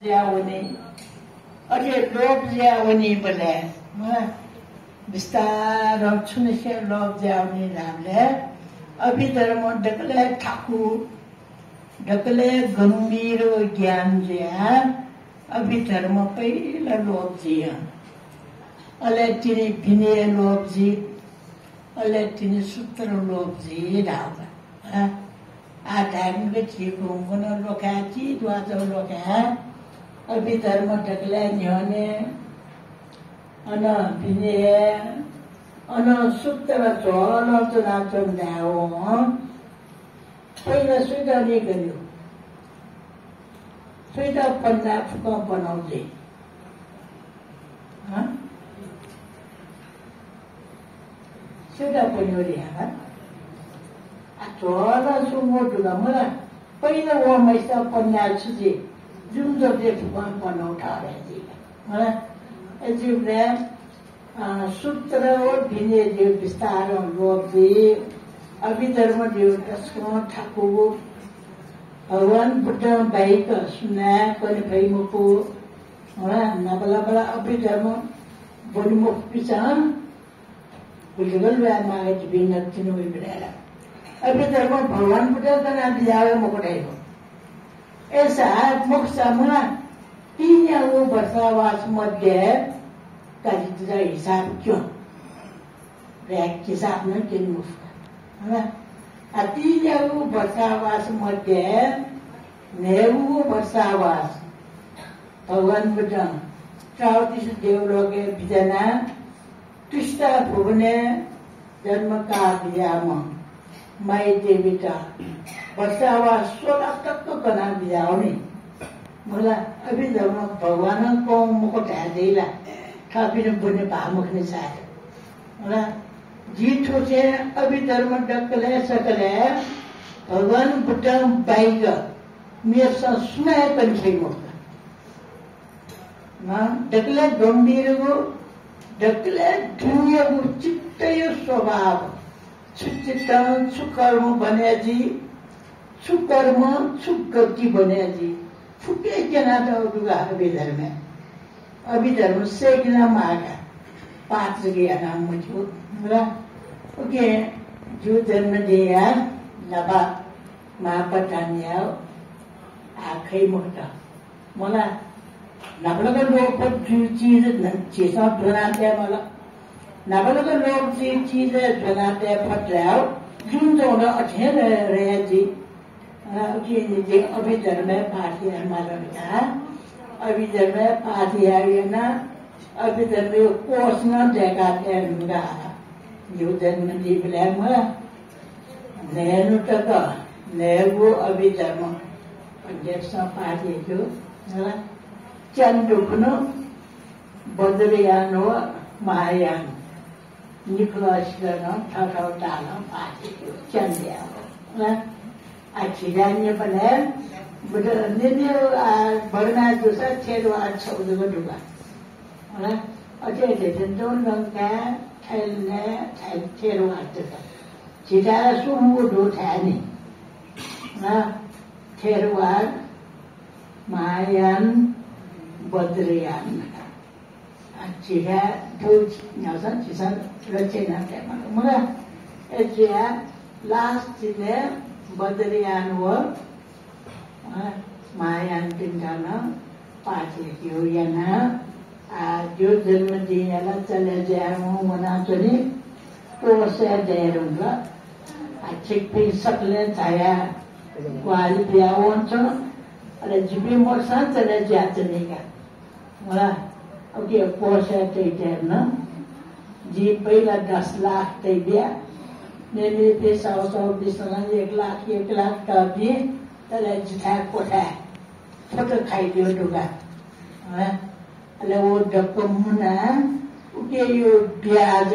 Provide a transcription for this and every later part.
ज्याउने अझै लोभ ज्याउने बोले बिस्तार छुने लोभ ज्याउने नामले अभिधर्म ढकले ठाकुर ढकले गंभीर ज्ञान ज्या अभिधर्म पहिला लोभ जिया अले तिनी भिने लोभ जी अले तिनी सूत्र लोभ जी राव आ टाइम के ठीक होंगे लोका ची द्वाजो लोका अभिधर्म ढकले न्योने अन भिने अन सूत्र चोलो चुना चुनाओ पहिला सुइदा नहीं करियो सुइदा पन्ना फुका बनाउँदै सुइदा पनि ल्याएर चोला सुमो दुगा मलाई पहिला वो मैसा पन्ना छुजे जुन जति फुका बनाउँथा रे मलाई एजुले सूत्र और भिने जो विस्तार लोभ जी अभिधर्म जो कसको ठाकुर भगवान बुद्ध बाइक सुना कोनी भाई मुको नबला बला अभिधर्म बोलमुख पिछान बुलगल वे मागे बिना तिनु बिरेला अभिधर्म भगवान बुद्ध का नाम दिया मुकुटाइको ऐसा मोक्ष मुना तीन या वो वर्षावास मध्य का हिसाब क्यों रैक हिसाब न किन मुफ्त है तीन या वो वर्षावास मध्य नेहरू वर्षावास भगवान बुद्ध 34 देवलोके बिजना कृष्ण भुवने जन्म का दियामा माई देवीता वर्षावास 16 तक तो बना दिया उन्हें मला अभिधर्म भगवान को मुकुट है देला काफी ने बुने पामुख ने साथ मला जीठो से अभिधर्म डकले सकले भगवान बुद्ध बाइक मेरे साथ सुना है पंचई मुख ना डकले गंभीर को डकले दुनिया को चित्तय स्वभाव चित्तन सुकर्म बने जी सुकर्म सुगति बने जी फुटे के ना तो दुगा अभिधर्म से गिना मागा 5 गया नाम मुझको बोला ओके जो जन्म दिया लबा महापतानिया आखै मुक्ता मला नबलगा लोग पर जो चीज चीज़ा बनाते मला नबलगा लोग जो चीज बनाते फटलाओ जुन जोना अठेन रहे जी कि अभिधर्म पार्टी हमारा था अभिधर्म पार्टी है ना अभिधर्म कोर्स ना देखा थे उनका जो जन्म दी ब्लैम नैनु तक नैगो अभिधर्म जैसा पार्टी जो चंदुकनो बद्रयान हो महायान निकोलास करना ठाठा डाला पार्टी जो चंदिया हो आखिरान्य बने बड़ा निन्य बरना जो सा छेड़वा छौड़ को डूबा है अजय जैसे दोन रंग का थैल छेड़वा चुका चितारा सुमु दो थैनी ना छेड़वा महायान बद्रयान चिता दो न्यासन चिता रचे ना क्या मरा ऐसे लास्ट चिते बद्रयान वो महायान तिंदाना पार्टी क्यों या ना जो जन्म दिया ला चले जाए वो मना चली तो से जाए रुंगा अच्छे पे सकले चाया वाली बियावन चलो अरे जिबी मोर्सान चले जाते नहीं का मला ओके पोसे ते ना जी पहला 10 लाख ते बिया नेने पे 100-120 1 लाख का भी तले जिथा कोठा फोटो खाई दियो दुगा अले वो डकमुना उके यो ब्याज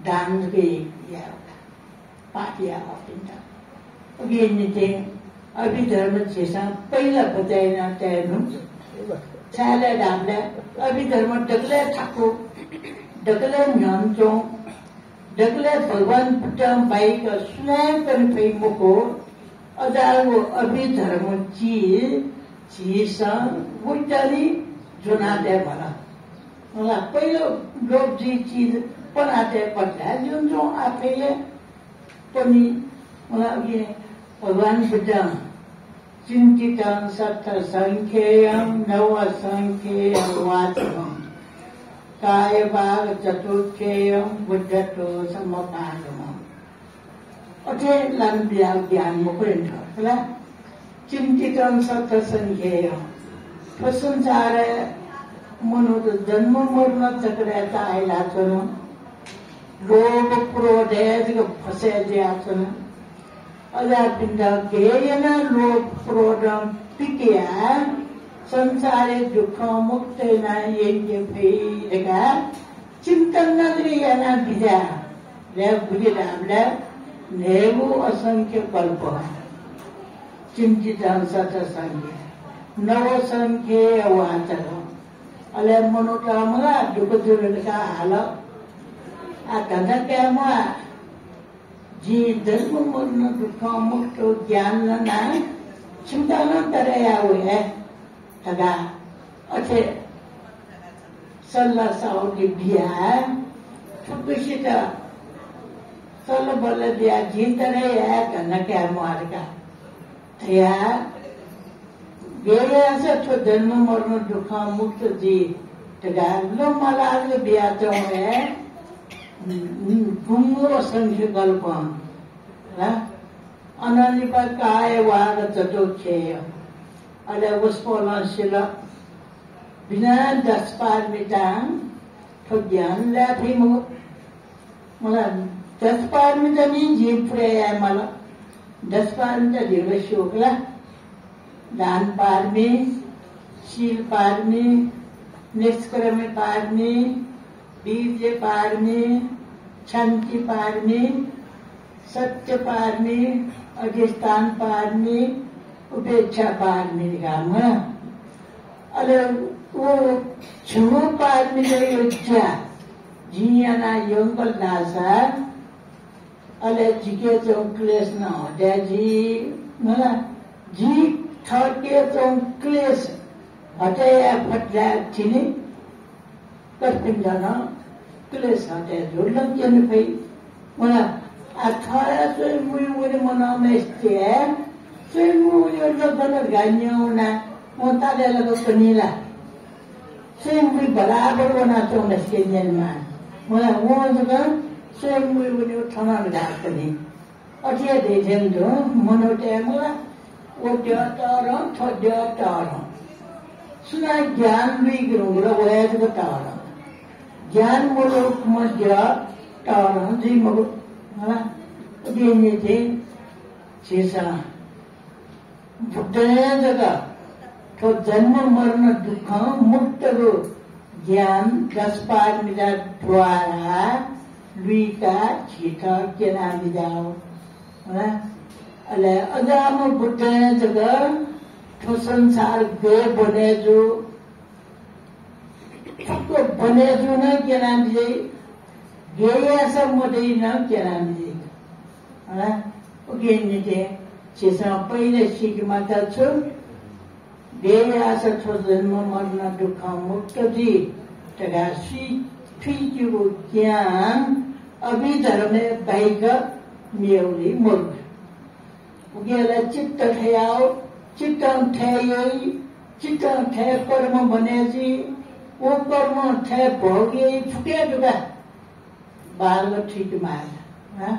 दान के या पाटिया होता उके नीचे अभिधर्म जैसा पहला बताया तैनु चाले डाले अभिधर्म डकले ठाकुर डकले न्यानचो डकले भगवान बुद्ध बाइक सुनाय पनि मुको अदालको अभिधर्म चीज झिसँग बुझ्दनी जुनाते भन मलाई पहिलो लोभजी चिज बनाते पट्टा जुन जो आफैले पनि मलाई भगवान बुद्ध चिन्तितं सप्तसङ्ख्येयं नवसङ्ख्येयं वाचकम् कायवाग चतुर्थेयं बुद्धतो समपागमम् अथे लम्बिया ज्ञान मुकुरिन्छ होला चिन्तितं सप्तसङ्ख्येयं तो संसार मनुष्य जन्म मरण चक्राचा आयला छन् लोभ क्रोध फसे दिया छन् अजापिंड गेयन लोभ क्रोध पिकिया संसारे दुःख मुक्त न यज्ञ भइरहेका चिन्तन नगरिएन भिजा ले बुझिरामले नेगु असंख्य कल्प चिन्तित सतसंख्य नवसंख्य वाचक अले मनोकामला दुःख दुर्गका हाल धंधा क्या जी धर्म मरण दुःख मुक्त ज्ञान ना चिंता न करे हुए तगा अच्छे सल्ला साउदी बिया ठुकसित सल्ला बल्ल दिया जीत रहे है धंधा क्या मार का या गेले असं तो जन्म मरण दुःख मुक्त जी तगा लो मला आज बिया है गुंगो संख्य कल्प अननिपा काय वाग चतुर्थेय अले उसपोलनशील बिना 10 पारमिता तो ज्ञान ला फिर मला 10 पारमिता नहीं जीव प्रेय मला 10 पारमिता जीव शोकला दान पारमी शील पारमी निष्कर्म पारमी बीज पारमी शांति पारमी सत्य पारमी अधिष्ठान पारमी उपेक्षा पारमी काम अरे वो छुओ पारमी योज्या जियाना योंगल दासा अरे जिके क्लेश न हो जी मला जी थके क्लेश हटाया फटला चिनी करपिंडना क्लेश हटे जोड़लक जन भाई मला अठारह सौ मुझे मना में स्टे सौ मुझे लगन गान्यों मोताले लगो पनीला सौ मुझे बराबर बना तो नस्के जन्मान मला वो जगह सौ मुझे थाना में डाल पनी अठिया देखें जो मनोटे मला वो दियातारा थो दियातारा सुना ज्ञान भी गिरोंगरा वो है जो तारा ज्ञान मुलोक मध्य तारा जी मगो हाँ उदिने थे चीज़ा बुद्धने जगह तो जन्म मरण दुख मुक्त रो ज्ञान 10 पारमिता द्वारा लुईका चीता के नाम जाओ हाँ अले अजाम बुद्धने जगह तो संसार बे बने जो तो बने जो ना क्या नाम जी गया सब मोटे ना क्या नाम जी हाँ ओके निजे चीज़ा पहले सीख माता चो गया सब तो जन्म मरण दुख मुक्त जी तगा सी ठीक वो ज्ञान अभी धर्म में बाइका मेवली मुर्ग ओके अले चित्त ठायाओ चित्तम ठायई चित्तम ठाय कर्म बने जी वो कर्म ठाय भोगे फुटे जुगा बाल ठीक मार हाँ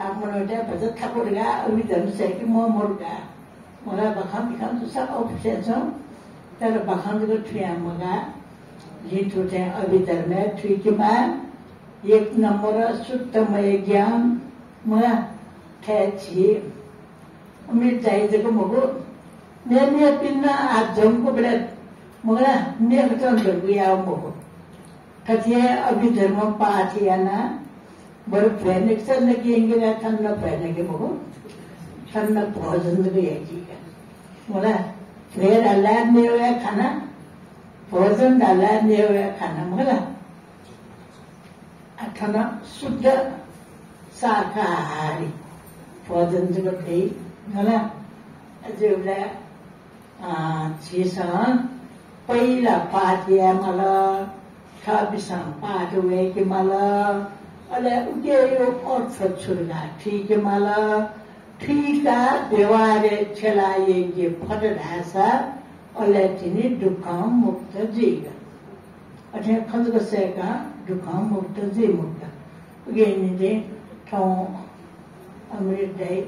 आप मनोटे बजट ठाकुरगा अभी धर्म से कि मोरगा मोरा बखान दिखान तो सब ऑप्शन हो तर बखान को ठिया मगा ये ठोटे अभी धर्म ठीक मार एक नंबर शुद्धमय ज्ञान मोरा ठाय छी अमित जाए जगह मगो ने पिन्ना आज जमको बड़े मोरा ने बचन जगुया मगो कथिए अभी धर्म पाठी ना बड़े फैनिक से लगी इंगिरा ठंडा फैने के मगो ठंडा भोजन भी है जी का मोरा फिर अल्लाह ने हुआ खाना भोजन अल्लाह ने हुआ खाना मोरा अठना शुद्ध शाकाहारी भोजन जगह भी मोरा जो ले छिसँग पहिला पाठिया मला छबिसं पाठ हुए कि मला अले उके यो अर्थ छुर्गा ठीक मला ठीका व्यवहारे छेलाए के फट ढासा अले तिनी दुःख मुक्त जीगा अथे खजगसेका दुःख मुक्त जी मुक्त उगेनिदे ठाउँ अमृत दाई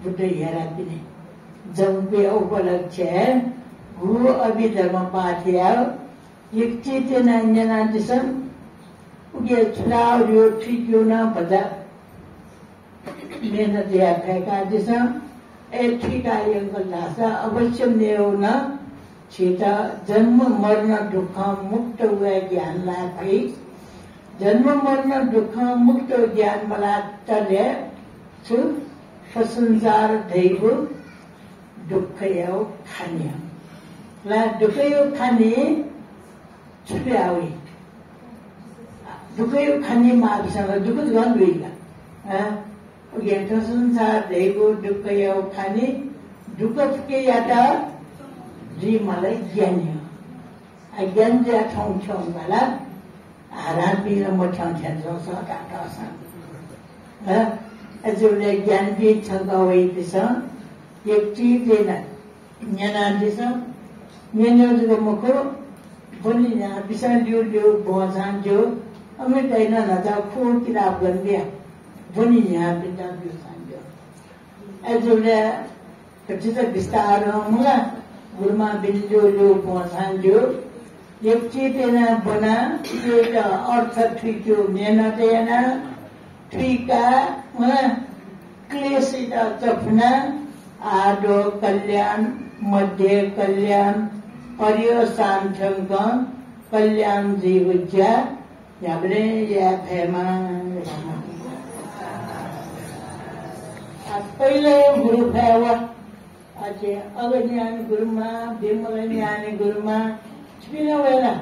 बुद्ध हेरा पिने जम्पे उपलक्ष्य गुरु अभिधर्म पाठ्या एक चेतना जना दिसम उगे चुनाव यो ठीक यो ना बजा मेहनत या फेंका दिसम ए ठीक आयो गल्लासा अवश्य ने हो ना छेता जन्म मरण दुःख मुक्त हुए ज्ञान ला भई जन्म मरण दुःख मुक्त ज्ञान मला तले छु संसार दैव दुःख यो खाने ला दुःख यो खाने छुट्यावे दुःख यो खाने माविसँग दुःख गन गइला ज्ञान संसार दैव दुःख यो खाने दुःख के याता जी मलाई ज्ञान हो ज्ञान जे ठाउँ ठाउँ वाला आराम पिन म ठाउँ ठाउँ सका टासा अजुले ज्ञान भी छंगा वही दिशा एक चीज लेना न्याना दिशा न्यानो जो मुको बोली ना बिसा लियो लियो बोझान जो हमें डायना ना जा खूब किताब गन दिया बोली ना बिना लियो सांजो अजुले कच्चे विस्तार मुला गुरमा बिंदु लियो बोझान जो एक चीज लेना बना एक अर्थ ठीक जो न्याना देना ठीका क्लेशित चफना आदो कल्याण मध्य कल्याण पर्यसांथंक कल्याण जीवज्या याबरे या फेमा पहिले गुरु फेवा अचे अगज्ञान गुरुमा विमल ज्ञान गुरुमा छिपिना वेला